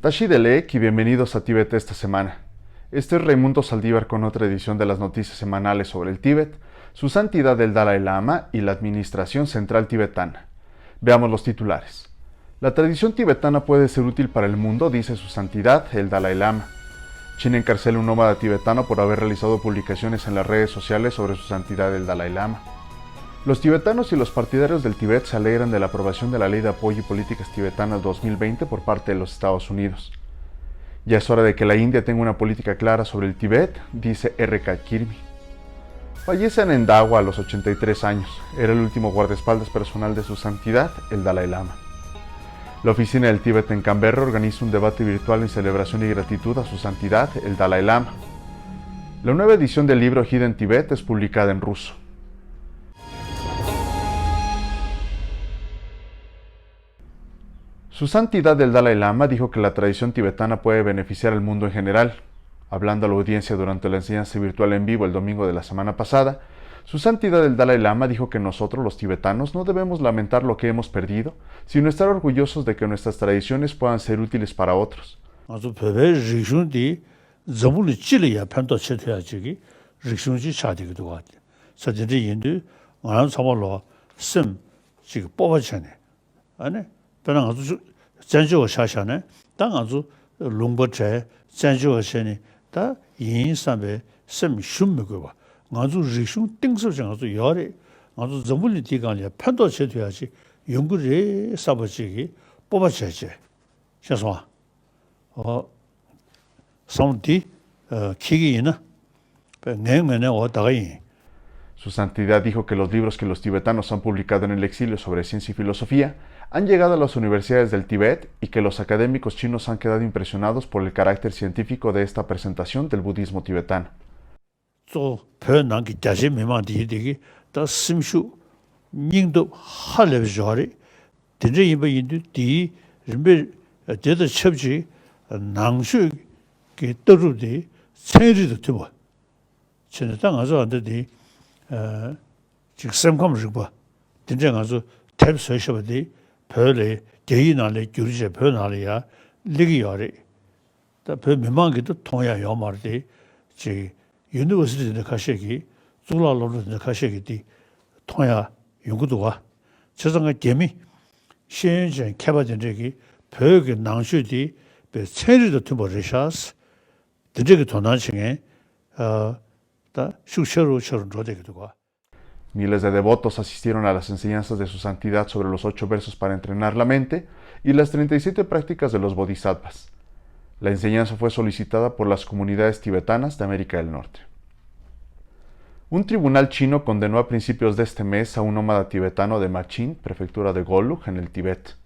Tashi Delek y bienvenidos a Tíbet esta semana. Este es Raimundo Saldívar con otra edición de las noticias semanales sobre el Tíbet, su santidad el Dalai Lama y la administración central tibetana. Veamos los titulares. La tradición tibetana puede ser útil para el mundo, dice su santidad el Dalai Lama. China encarcela a un nómada tibetano por haber realizado publicaciones en las redes sociales sobre su santidad el Dalai Lama. Los tibetanos y los partidarios del Tíbet se alegran de la aprobación de la Ley de Apoyo y Políticas Tibetanas 2020 por parte de los Estados Unidos. Ya es hora de que la India tenga una política clara sobre el Tíbet, dice R.K. Kirby. Fallece en Endawa a los 83 años. Era el último guardaespaldas personal de su santidad, el Dalai Lama. La oficina del Tíbet en Canberra organiza un debate virtual en celebración y gratitud a su santidad, el Dalai Lama. La nueva edición del libro Hidden Tibet es publicada en ruso. Su santidad el Dalai Lama dijo que la tradición tibetana puede beneficiar al mundo en general. Hablando a la audiencia durante la enseñanza virtual en vivo el domingo de la semana pasada, su santidad el Dalai Lama dijo que nosotros los tibetanos no debemos lamentar lo que hemos perdido, sino estar orgullosos de que nuestras tradiciones puedan ser útiles para otros. 전주가 샤샤네 당아주 롱버체 전주가 셔니 다 인삼에 심 shum무고 봐 아주 리슝 땡서정 아주 열에 아주 전물리 디간이 판도 제돼야지 연구를 사버지기 뽑아줘야지 죄송아 성디 기기나 내면에 오다가이. Su santidad dijo que los libros que los tibetanos han publicado en el exilio sobre ciencia y filosofía han llegado a las universidades del Tíbet y que los académicos chinos han quedado impresionados por el carácter científico de esta presentación del budismo tibetano. 별에 개인안에 규리제 변화리야 리기열이 다 별명만기도 통야요 말이 지 유니버시티에 가셔기 줄라로는 가셔기디 통야 연구도가 저성의 개미 신전 개발된 적이 벽의 낭수디 배 체리도 투버리샤스 드저기 도난층에 다 슈셔로처럼 로데기도가. Miles de devotos asistieron a las enseñanzas de su santidad sobre los 8 versos para entrenar la mente y las 37 prácticas de los bodhisattvas. La enseñanza fue solicitada por las comunidades tibetanas de América del Norte. Un tribunal chino condenó a principios de este mes a un nómada tibetano de Machin, prefectura de Goluk, en el Tíbet.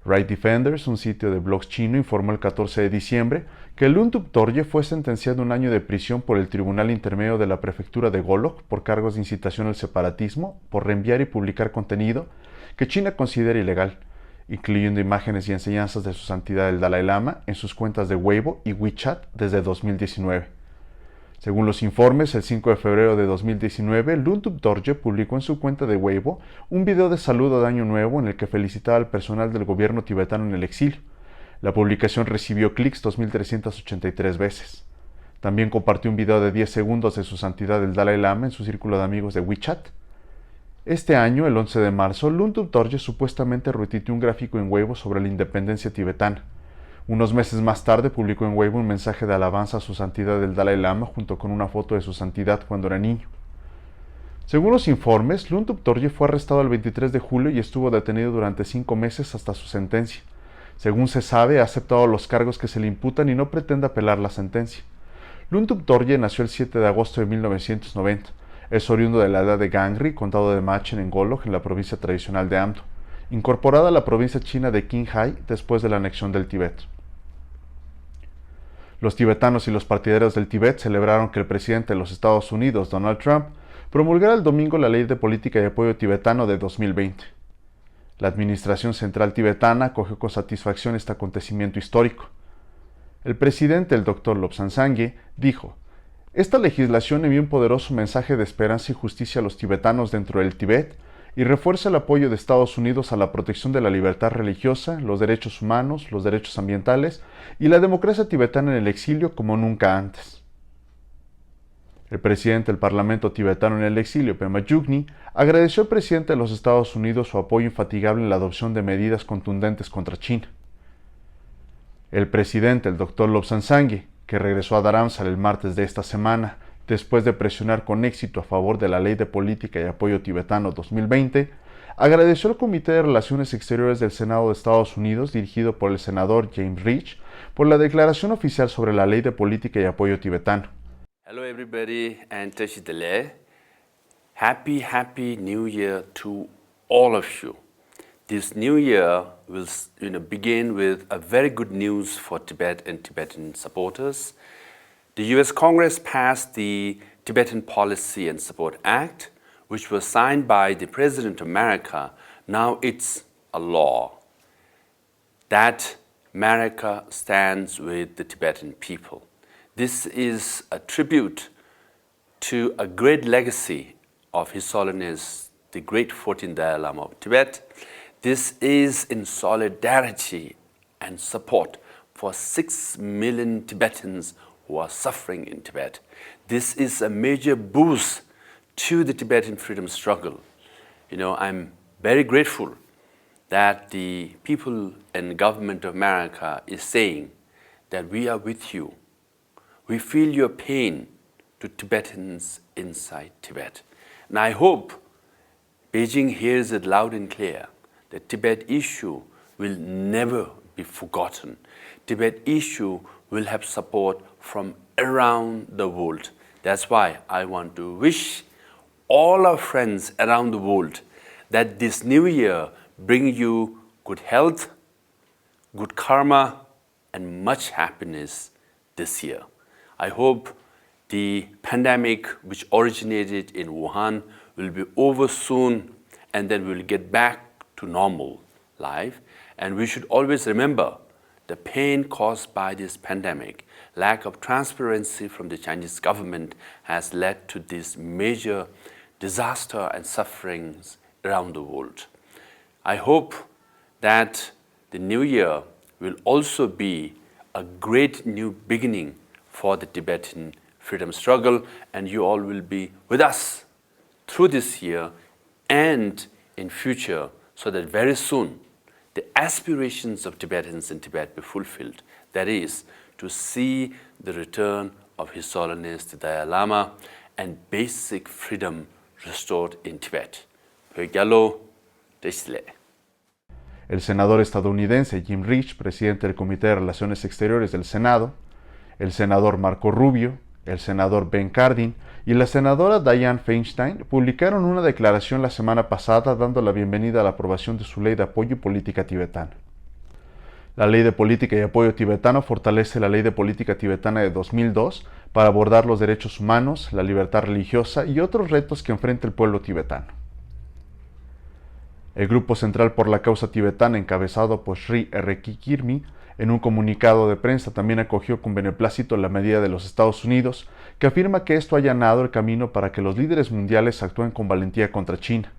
Right Defenders, un sitio de blogs chino, informó el 14 de diciembre que Luntup Dorje fue sentenciado a 1 año de prisión por el Tribunal Intermedio de la Prefectura de Golok por cargos de incitación al separatismo, por reenviar y publicar contenido que China considera ilegal, incluyendo imágenes y enseñanzas de su santidad el Dalai Lama en sus cuentas de Weibo y WeChat desde 2019. Según los informes, el 5 de febrero de 2019, Luntup Dorje publicó en su cuenta de Weibo un video de saludo de Año Nuevo en el que felicitaba al personal del gobierno tibetano en el exilio. La publicación recibió clics 2.383 veces. También compartió un video de 10 segundos de su santidad el Dalai Lama en su círculo de amigos de WeChat. Este año, el 11 de marzo, Luntup Dorje supuestamente retuiteó un gráfico en Weibo sobre la independencia tibetana. Unos meses más tarde publicó en Weibo un mensaje de alabanza a su santidad el Dalai Lama junto con una foto de su santidad cuando era niño. Según los informes, Luntup Dorje fue arrestado el 23 de julio y estuvo detenido durante 5 meses hasta su sentencia. Según se sabe, ha aceptado los cargos que se le imputan y no pretende apelar la sentencia. Luntup Dorje nació el 7 de agosto de 1990. Es oriundo de la edad de Gangri, condado de Machen en Golok, en la provincia tradicional de Amdo, incorporada a la provincia china de Qinghai después de la anexión del Tíbet. Los tibetanos y los partidarios del Tíbet celebraron que el presidente de los Estados Unidos, Donald Trump, promulgara el domingo la Ley de Política y Apoyo Tibetano de 2020. La Administración Central Tibetana acogió con satisfacción este acontecimiento histórico. El presidente, el Dr. Lobsang Sangye, dijo: "Esta legislación envía un poderoso mensaje de esperanza y justicia a los tibetanos dentro del Tíbet y refuerza el apoyo de Estados Unidos a la protección de la libertad religiosa, los derechos humanos, los derechos ambientales y la democracia tibetana en el exilio como nunca antes. El presidente del Parlamento tibetano en el exilio, Pema Yugni, agradeció al presidente de los Estados Unidos su apoyo infatigable en la adopción de medidas contundentes contra China. El presidente, el Dr. Lobsang Sangye, que regresó a Dharamsala el martes de esta semana, después de presionar con éxito a favor de la Ley de Política y Apoyo Tibetano 2020, agradeció al Comité de Relaciones Exteriores del Senado de Estados Unidos, dirigido por el senador James Rich, por la declaración oficial sobre la Ley de Política y Apoyo Tibetano. Hello everybody and Teshitele. Happy New Year to all of you. This new year will begin with a very good news for Tibet and Tibetan supporters. The US Congress passed the Tibetan Policy and Support Act, which was signed by the President of America. Now it's a law that America stands with the Tibetan people. This is a tribute to a great legacy of His Holiness, the great 14th Dalai Lama of Tibet. This is in solidarity and support for 6 million Tibetans who are suffering in Tibet. This is a major boost to the Tibetan freedom struggle. I'm very grateful that the people and government of America is saying that we are with you. We feel your pain to Tibetans inside Tibet. And I hope Beijing hears it loud and clear. The Tibet issue will never be forgotten. Tibet issue will have support from around the world. That's why I want to wish all our friends around the world that this new year bring you good health, good karma, and much happiness this year. I hope the pandemic which originated in Wuhan will be over soon, and then we'll get back to normal life. And we should always remember the pain caused by this pandemic. Lack of transparency from the Chinese government has led to this major disaster and sufferings around the world. I hope that the new year will also be a great new beginning for the Tibetan freedom struggle, and you all will be with us through this year and in future, so that very soon the aspirations of Tibetans in Tibet be fulfilled. That is, to see the return of His Holiness the Dalai Lama and basic freedom restored in Tibet. Pögyalo Deshle. El senador estadounidense Jim Rich, presidente del Comité de Relaciones Exteriores del Senado, el senador Marco Rubio, el senador Ben Cardin y la senadora Dianne Feinstein publicaron una declaración la semana pasada dando la bienvenida a la aprobación de su Ley de Apoyo y Política Tibetana. La Ley de Política y Apoyo Tibetano fortalece la Ley de Política Tibetana de 2002 para abordar los derechos humanos, la libertad religiosa y otros retos que enfrenta el pueblo tibetano. El Grupo Central por la Causa Tibetana, encabezado por Sri R.K. Kirmi, en un comunicado de prensa también acogió con beneplácito la medida de los Estados Unidos, que afirma que esto ha allanado el camino para que los líderes mundiales actúen con valentía contra China.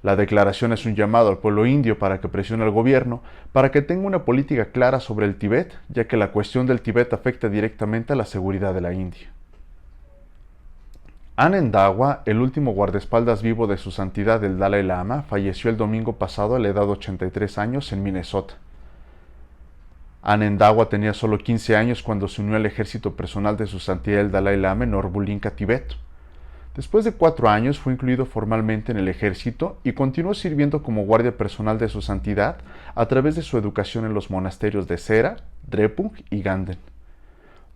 La declaración es un llamado al pueblo indio para que presione al gobierno para que tenga una política clara sobre el Tíbet, ya que la cuestión del Tíbet afecta directamente a la seguridad de la India. Anand Dawa, el último guardaespaldas vivo de su santidad el Dalai Lama, falleció el domingo pasado a la edad de 83 años en Minnesota. Anand Dawa tenía solo 15 años cuando se unió al ejército personal de su santidad el Dalai Lama en Orbulinka, Tibet. Después de 4 años fue incluido formalmente en el ejército y continuó sirviendo como guardia personal de su santidad a través de su educación en los monasterios de Sera, Drepung y Ganden.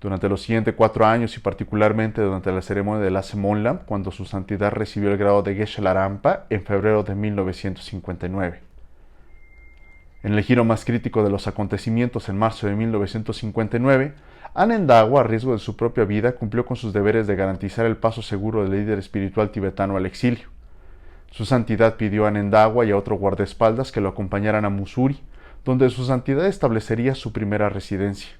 Durante los siguientes 4 años y particularmente durante la ceremonia de Lhasa Monlam, cuando su santidad recibió el grado de Geshe Larampa en febrero de 1959. En el giro más crítico de los acontecimientos en marzo de 1959, Anand Dawa, a riesgo de su propia vida, cumplió con sus deberes de garantizar el paso seguro del líder espiritual tibetano al exilio. Su santidad pidió a Anand Dawa y a otro guardaespaldas que lo acompañaran a Mussoorie, donde su santidad establecería su primera residencia.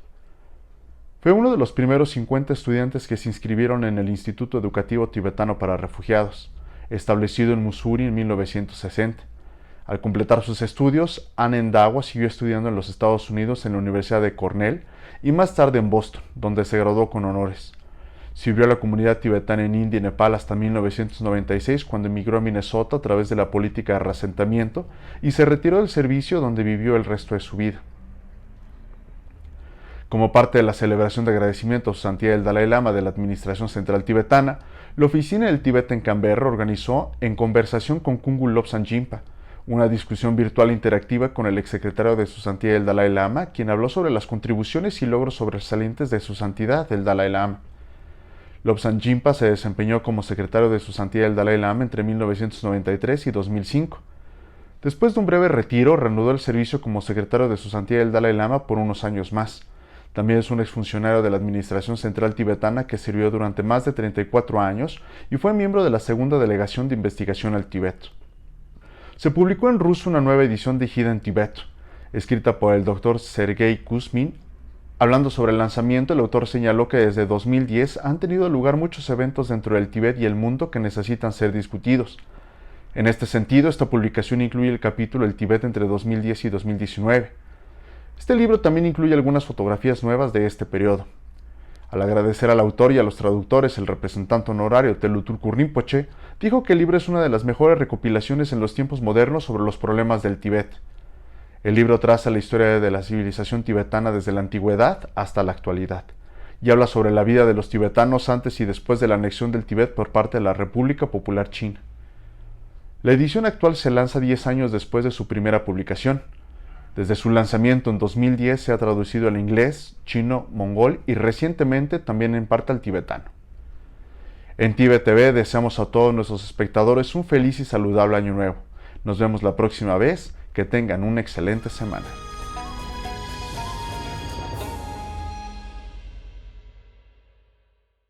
Fue uno de los primeros 50 estudiantes que se inscribieron en el Instituto Educativo Tibetano para Refugiados, establecido en Mussoorie en 1960. Al completar sus estudios, Anendawa siguió estudiando en los Estados Unidos en la Universidad de Cornell y más tarde en Boston, donde se graduó con honores. Sirvió a la comunidad tibetana en India y Nepal hasta 1996, cuando emigró a Minnesota a través de la política de reasentamiento y se retiró del servicio, donde vivió el resto de su vida. Como parte de la celebración de agradecimiento a su santidad el Dalai Lama de la Administración Central Tibetana, la Oficina del Tíbet en Canberra organizó En conversación con Kungul Lobsang Jinpa, una discusión virtual interactiva con el exsecretario de su santidad el Dalai Lama, quien habló sobre las contribuciones y logros sobresalientes de su santidad el Dalai Lama. Lobsang Jinpa se desempeñó como secretario de su santidad el Dalai Lama entre 1993 y 2005. Después de un breve retiro, reanudó el servicio como secretario de su santidad el Dalai Lama por unos años más. También es un exfuncionario de la Administración Central Tibetana que sirvió durante más de 34 años y fue miembro de la segunda delegación de investigación al Tíbet. Se publicó en ruso una nueva edición de Hidden Tibet, escrita por el Dr. Sergei Kuzmin. Hablando sobre el lanzamiento, el autor señaló que desde 2010 han tenido lugar muchos eventos dentro del Tíbet y el mundo que necesitan ser discutidos. En este sentido, esta publicación incluye el capítulo El Tíbet entre 2010 y 2019. Este libro también incluye algunas fotografías nuevas de este periodo. Al agradecer al autor y a los traductores, el representante honorario Telu Tulku Rinpoche dijo que el libro es una de las mejores recopilaciones en los tiempos modernos sobre los problemas del Tíbet. El libro traza la historia de la civilización tibetana desde la antigüedad hasta la actualidad, y habla sobre la vida de los tibetanos antes y después de la anexión del Tíbet por parte de la República Popular China. La edición actual se lanza 10 años después de su primera publicación. Desde su lanzamiento en 2010 se ha traducido al inglés, chino, mongol y recientemente también en parte al tibetano. En Tíbet TV deseamos a todos nuestros espectadores un feliz y saludable año nuevo. Nos vemos la próxima vez. Que tengan una excelente semana.